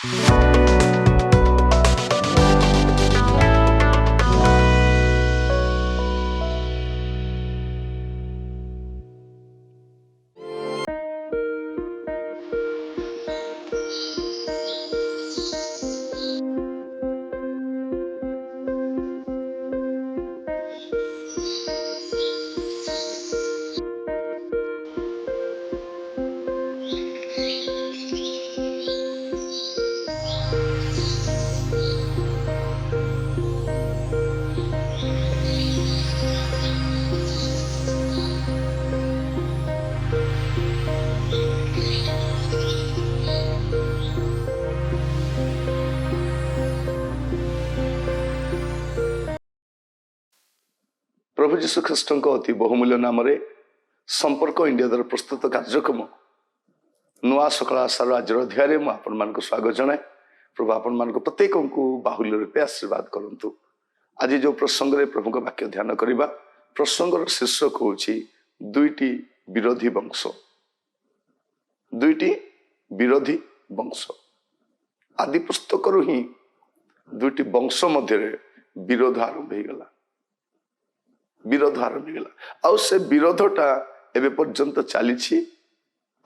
प्रभु जीशु ख्रीष्ट अति बहुमूल्य नाम संपर्क इंडिया द्वारा प्रस्तुत कार्यक्रम नुआ सकाल आशार आज अध्याय मुझे आपण मान स्वागत जनाए। प्रभु आपण मान प्रत्येक को बाहुल्य रूपे आशीर्वाद करंतु। आज जो प्रसंग में प्रभु का वाक्य ध्यान करवा प्रसंगर शीर्षक हूँ दुईटी विरोधी वंश। दुईटी विरोधी वंश आदि पुस्तक ही दुईटी वंश मध्य विरोध आरंभ होगला। विरोध आरंभ होगला आउ से विरोधटा एबे पर्यंत चली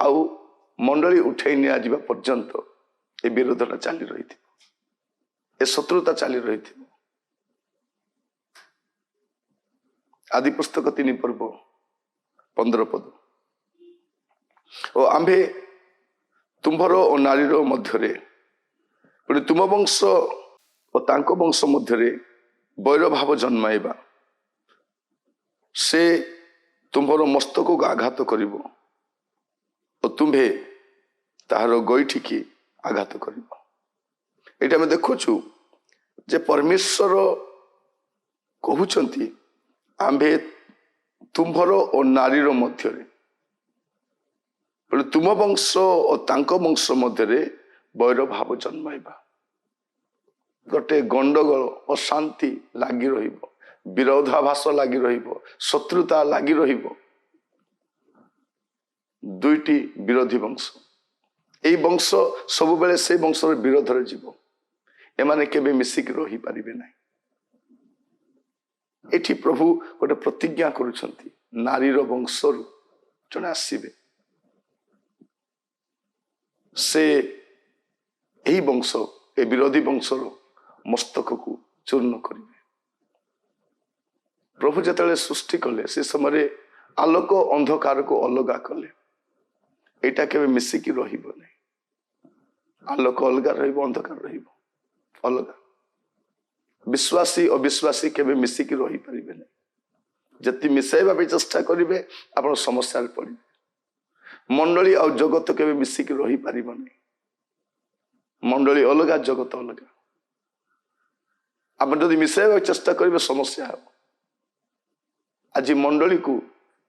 आउ मंडली उठाई नि आजिबा पर्यंत ए विरोधटा चली रही थी, ए शत्रुता चली रही थी। आदि पुस्तक 3 पर्व 15 पद ओ आंभे तुम्भर ओ नारीर मध्यरे पुणी तुम वंश और तांको वंश मध्यरे वैर भाव जन्माइबा से तुम्भर मस्तक को आघात करिवो और तुम्भे ताहार गईठी की आघात करिवो। एटा मैं देखुछु जे परमेश्वर कहउछंती आंभे तुम्भर और नारीर मध्यरे तुम वंश और तांको वंश मध्यरे वैर भाव जन्माइबा। गोटे गंडगोल अशांति लागी रहिबो, विरोधाभास लागी रहिबो, शत्रुता लागी रहिबो। दुईटी विरोधी वंश एई वंश सब बेले से वंश विरोध रे जीवो, एमाने केबे मिसिक रही पारिबे नै। एठी प्रभु गोटे प्रतिज्ञा करूछंती नारीर वंशरु जने आसीबे, से एही वंश ए विरोधी वंशर मस्तक को चूर्ण करिवे। प्रभु जिते सृष्टि कले से समय आलोक अंधकार को अलगा कले, एटा केबे मिसिकी रहिबो नै। आलोक अलगा रहिबो, अंधकार रहिबो अलगा। विश्वासी अविश्वासी केबे मिसिकी रही परिबे नै। जति मिसाइबा पे चेष्टा करिवे आपण समस्या रे पड़िबे। मंडली और जगत केबे मिसिकी रही परिबो नै। मंडली अलगा, जगत अलगा। आप जदि मिसाइबा चेष्टा करिवे समस्या हो। आज मंडली को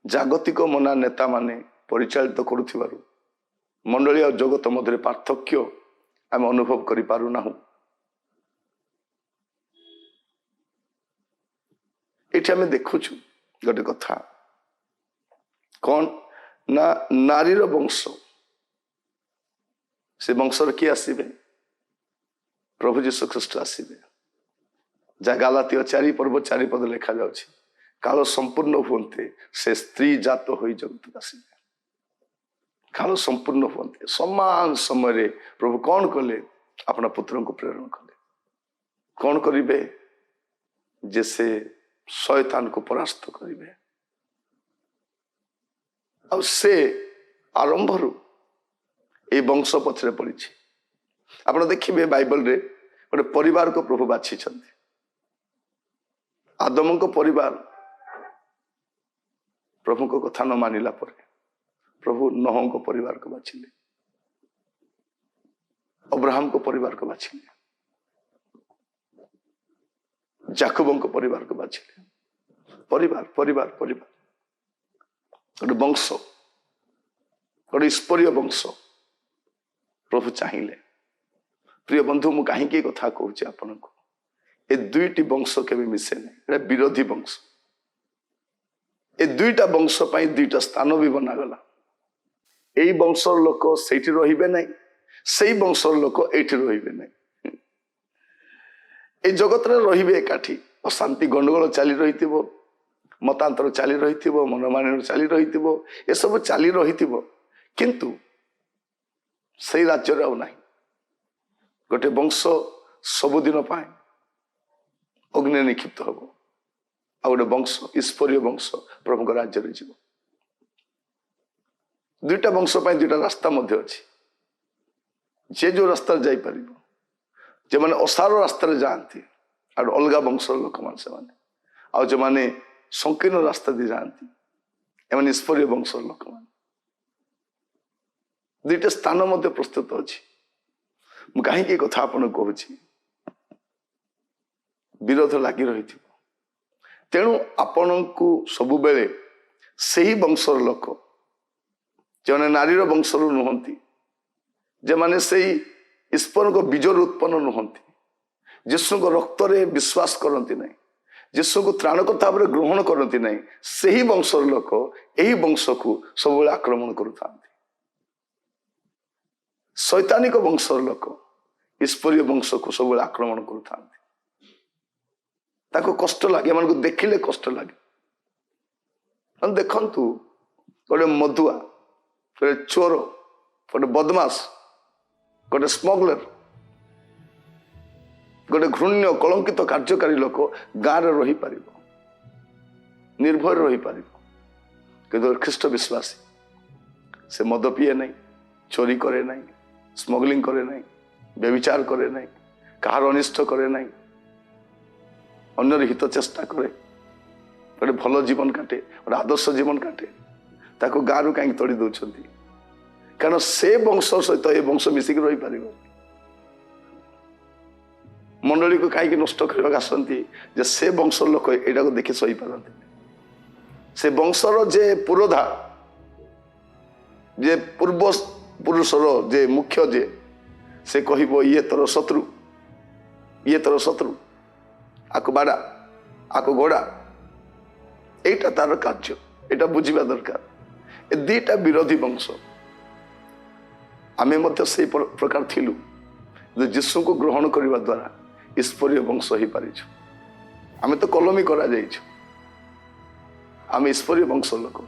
जागतिक मना नेता माने परिचालित करुथिबारु मंडली और जगत मध्य पार्थक्य आम अनुभव करि पारु नाहु। एठी आमे देखुछु गोटे कथा कौन ना नारीर वंश, से वंशर किए आसीबे? प्रभु जीशु ख्रीष्ट आसीबे। जा गालातिया 4 पर्व 4 पद लिखा जाउछि काल संपूर्ण हुंते से स्त्री जात होई जगत आसीबे। काल संपूर्ण हुंते समान समय रे प्रभु कौन कले? अपना पुत्र को प्रेरण कले। कौन करिवे? जैसे शैतान को परास्त करिवे। और से आरंभ रु ए वंश पछरे पड़ी। आप देखिए बाइबल रे गोटे परिवार को प्रभु बाछी छथि। आदम को परिवार प्रभु को कथा न मानिला पर प्रभु नोह को परिवार को बाछिले, अब्राहम को परिवार को बाछिले, जाकब को परिवार को बाछिले। परिवार परिवार परिवार गोटे वंश, गोटे ईश्वरीय वंश प्रभु चाहिए। प्रिय बंधु मु कहीं कथा कहूँ आपन को ए दुईटी वंश केबे मिसे नै, विरोधी वंश। ए दुईटा वंश पई दुईटा स्थान भी बनागला। एई वंशर लोक सेठी रहिबे नै, ସେଇ ବଂଶର ଲୋକ ଏଇଠି ରହିବେ ନାହିଁ। এই ଜଗତରେ ରହିବେ ଏକାଠି। ଅଶାନ୍ତି ଗଣ୍ଡଗୋଳ ଚାଲି ରହିଥିବ, ମତାନ୍ତର ଚାଲି ରହିଥିବ, ମନମାଳିନ୍ୟ ଚାଲି ରହିଥିବ, ଏସବୁ ଚାଲି ରହିଥିବ, କିନ୍ତୁ ସେଇ ରାଜ୍ୟରେ ଆଉ ନାହିଁ। ଗୋଟେ ବଂଶ ସବୁଦିନ ପାଇଁ ଅଗ୍ନିରେ ନିକ୍ଷିପ୍ତ ହବ, ଆଉ ଗୋଟେ ବଂଶ ଈଶ୍ୱରୀୟ ବଂଶ ପ୍ରଭୁଙ୍କ ରାଜ୍ୟରେ ଯିବ। ଦୁଇଟା ବଂଶ ପାଇଁ ଦୁଇଟା ରାସ୍ତା ମଧ୍ୟ ଅଛି। ଯେ ଯୋଉ ରାସ୍ତାରେ ଯାଇପାରିବ, ଯେମାନେ ଅସାର ରାସ୍ତାରେ ଯାଆନ୍ତି ଆଉ ଅଲଗା ବଂଶର ଲୋକମାନେ ସେମାନେ, ଆଉ ଯେଉଁମାନେ ସଂକୀର୍ଣ୍ଣ ରାସ୍ତା ଦେଇ ଯାଆନ୍ତି ଏମାନେ ଈଶ୍ୱରୀୟ ବଂଶର ଲୋକମାନେ। ଦୁଇଟା ସ୍ଥାନ ମଧ୍ୟ ପ୍ରସ୍ତୁତ ଅଛି। ମୁଁ କାହିଁକି ଏ କଥା ଆପଣଙ୍କୁ କହୁଛି, ବିରୋଧ ଲାଗି ରହିଥିବ। ତେଣୁ ଆପଣଙ୍କୁ ସବୁବେଳେ ସେହି ବଂଶର ଲୋକ, ଯେଉଁମାନେ ନାରୀର ବଂଶରୁ ନୁହନ୍ତି, ଯେମାନେ ସେଇ ଈଶ୍ୱରଙ୍କ ବୀଜରୁ ଉତ୍ପନ୍ନ ନୁହନ୍ତି, ଯୀଶୁଙ୍କ ରକ୍ତରେ ବିଶ୍ୱାସ କରନ୍ତି ନାହିଁ, ଯୀଶୁଙ୍କୁ ତ୍ରାଣକର୍ତ୍ତା ଭାବରେ ଗ୍ରହଣ କରନ୍ତି ନାହିଁ, ସେହି ବଂଶର ଲୋକ ଏହି ବଂଶକୁ ସବୁବେଳେ ଆକ୍ରମଣ କରୁଥାନ୍ତି। ଶୈତାନିକ ବଂଶର ଲୋକ ଈଶ୍ୱରୀୟ ବଂଶକୁ ସବୁବେଳେ ଆକ୍ରମଣ କରୁଥାନ୍ତି। ତାଙ୍କୁ କଷ୍ଟ ଲାଗେ, ଏମାନଙ୍କୁ ଦେଖିଲେ କଷ୍ଟ ଲାଗେ। ଦେଖନ୍ତୁ, ଗୋଟେ ମଦୁଆ, ଗୋଟେ ଚୋର, ଗୋଟେ ବଦମାସ, ଗୋଟେ ସ୍ମଗଲର, ଗୋଟେ ଘୃଣ୍ୟ କଳଙ୍କିତ କାର୍ଯ୍ୟକାରୀ ଲୋକ ଗାଁରେ ରହିପାରିବ, ନିର୍ଭୟରେ ରହିପାରିବ, କିନ୍ତୁ ଖ୍ରୀଷ୍ଟ ବିଶ୍ୱାସୀ ସେ ମଦ ପିଏ ନାହିଁ, ଚୋରି କରେ ନାହିଁ, ସ୍ମଗଲିଂ କରେ ନାହିଁ, ବ୍ୟଭିଚାର କରେ ନାହିଁ, କାହାର ଅନିଷ୍ଟ କରେ ନାହିଁ, ଅନ୍ୟର ହିତ ଚେଷ୍ଟା କରେ, ଗୋଟେ ଭଲ ଜୀବନ କାଟେ, ଗୋଟେ ଆଦର୍ଶ ଜୀବନ କାଟେ। ତାକୁ ଗାଁରୁ କାହିଁକି ତଡ଼ି ଦେଉଛନ୍ତି? କାରଣ ସେ ବଂଶ ସହିତ ଏ ବଂଶ ମିଶିକି ରହିପାରିବ। ମଣ୍ଡଳୀକୁ କାହିଁକି ନଷ୍ଟ କରିବାକୁ ଆସନ୍ତି? ଯେ ସେ ବଂଶର ଲୋକ ଏଇଟାକୁ ଦେଖି ସହିପାରନ୍ତି। ସେ ବଂଶର ଯେ ପୁରୋଧା, ଯେ ପୂର୍ବ ପୁରୁଷର ଯେ ମୁଖ୍ୟ, ଯେ ସେ କହିବ ଇଏ ତୋର ଶତ୍ରୁ, ଇଏ ତୋର ଶତ୍ରୁ, ଆକୁ ବାଡ଼ା, ଆକୁ ଗୋଡ଼ା। এইটা তার କାର୍ଯ୍ୟ, এটা ବୁଝିବା ଦରକାର। ଏ ଦୁଇଟା ବିରୋଧୀ ବଂଶ। ଆମେ ମଧ୍ୟ ସେଇ ପ୍ରକାର ଥିଲୁ, ଯୀଶୁଙ୍କୁ ଗ୍ରହଣ କରିବା ଦ୍ୱାରା ଈଶ୍ୱରୀୟ ବଂଶ ହେଇପାରିଛୁ। ଆମେ ତ କଲମୀ କରାଯାଇଛୁ, ଆମେ ଈଶ୍ୱରୀୟ ବଂଶ ଲୋକ।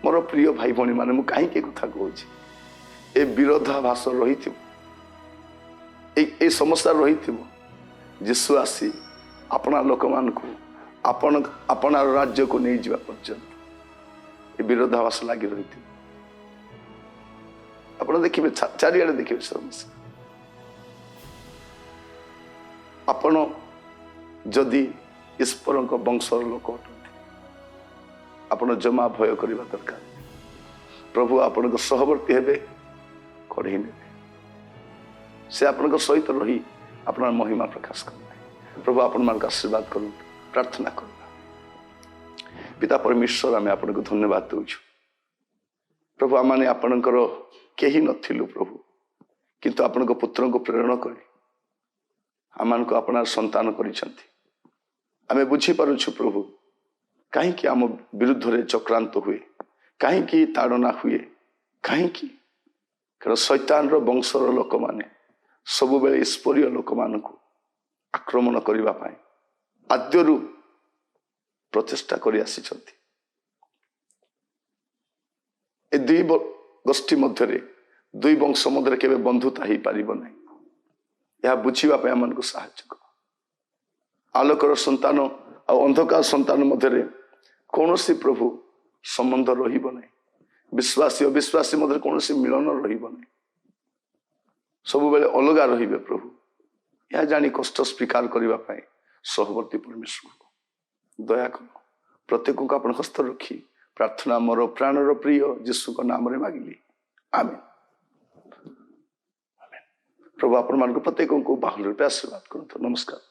ମୋର ପ୍ରିୟ ଭାଇ ଭଉଣୀ ମାନେ, ମୁଁ କାହିଁକି କଥା କହୁଛି? ଏ ବିରୋଧାଭାସ ରହିଥିବ, এই ସମସ୍ୟା ରହିଥିବ। ଯୀଶୁ ଆସି ଆପଣା ଲୋକମାନଙ୍କୁ ଆପଣାର ରାଜ୍ୟକୁ ନେଇଯିବା ପର୍ଯ୍ୟନ୍ତ ଏ ବିରୋଧାଭାସ ଲାଗି ରହିଥିବ। ଆପଣ ଦେଖିବେ, ଚାରିଆଡ଼େ ଦେଖିବେ ସମସ୍ୟା। ଆପଣ ଯଦି ଈଶ୍ୱରଙ୍କ ବଂଶର ଲୋକ ଅଟନ୍ତି, ଆପଣ ଜମା ଭୟ କରିବା ଦରକାର। ପ୍ରଭୁ ଆପଣଙ୍କ ସହବର୍ତ୍ତୀ ହେବେ, କଢ଼େଇ ନେବେ, ସେ ଆପଣଙ୍କ ସହିତ ରହି ଆପଣଙ୍କ ମହିମା ପ୍ରକାଶ କରିବେ। ପ୍ରଭୁ ଆପଣମାନଙ୍କୁ ଆଶୀର୍ବାଦ କରନ୍ତୁ। ପ୍ରାର୍ଥନା କରିବା। ପିତା ପରମେଶ୍ୱର, ଆମେ ଆପଣଙ୍କୁ ଧନ୍ୟବାଦ ଦେଉଛୁ। ପ୍ରଭୁ, ଆମମାନେ ଆପଣଙ୍କର କେହି ନଥିଲୁ ପ୍ରଭୁ, କିନ୍ତୁ ଆପଣଙ୍କ ପୁତ୍ରଙ୍କୁ ପ୍ରେରଣ କରି ଆମମାନଙ୍କୁ ଆପଣାର ସନ୍ତାନ କରିଛନ୍ତି। ଆମେ ବୁଝିପାରୁଛୁ ପ୍ରଭୁ, କାହିଁକି ଆମ ବିରୁଦ୍ଧରେ ଚକ୍ରାନ୍ତ ହୁଏ, କାହିଁକି ତାଡ଼ନା ହୁଏ, କାହିଁକି? କାରଣ ଶୈତାନର ବଂଶର ଲୋକମାନେ ସବୁବେଳେ ଈଶ୍ୱରୀୟ ଲୋକମାନଙ୍କୁ ଆକ୍ରମଣ କରିବା ପାଇଁ ଆଦ୍ୟରୁ ପ୍ରଚେଷ୍ଟା କରି ଆସିଛନ୍ତି। ଏ ଦୁଇ ଗୋଷ୍ଠୀ ମଧ୍ୟରେ, ଦୁଇ ବଂଶ ମଧ୍ୟରେ କେବେ ବନ୍ଧୁତା ହେଇପାରିବ ନାହିଁ। ଏହା ବୁଝିବା ପାଇଁ ଆମମାନଙ୍କୁ ସାହାଯ୍ୟ କର। ଆଲୋକର ସନ୍ତାନ ଆଉ ଅନ୍ଧକାର ସନ୍ତାନ ମଧ୍ୟରେ କୌଣସି ପ୍ରଭୁ ସମ୍ବନ୍ଧ ରହିବ ନାହିଁ। ବିଶ୍ୱାସୀ ଅବିଶ୍ୱାସୀ ମଧ୍ୟରେ କୌଣସି ମିଳନ ରହିବ ନାହିଁ। ସବୁବେଳେ ଅଲଗା ରହିବେ ପ୍ରଭୁ। ଏହା ଜାଣି କଷ୍ଟ ସ୍ୱୀକାର କରିବା ପାଇଁ ସହବର୍ତ୍ତୀ ପରମେଶ୍ୱରକୁ ଦୟା କର। ପ୍ରତ୍ୟେକଙ୍କୁ ଆପଣ ହସ୍ତ ରଖି ପ୍ରାର୍ଥନା ମୋର ପ୍ରାଣର ପ୍ରିୟ ଯୀଶୁଙ୍କ ନାମରେ ମାଗିଲି, ଆମେନ୍। ପ୍ରଭୁ ଆପଣମାନଙ୍କୁ ପ୍ରତ୍ୟେକଙ୍କୁ ବାହୁଲ ରୂପେ ଆଶୀର୍ବାଦ କରନ୍ତୁ। ନମସ୍କାର।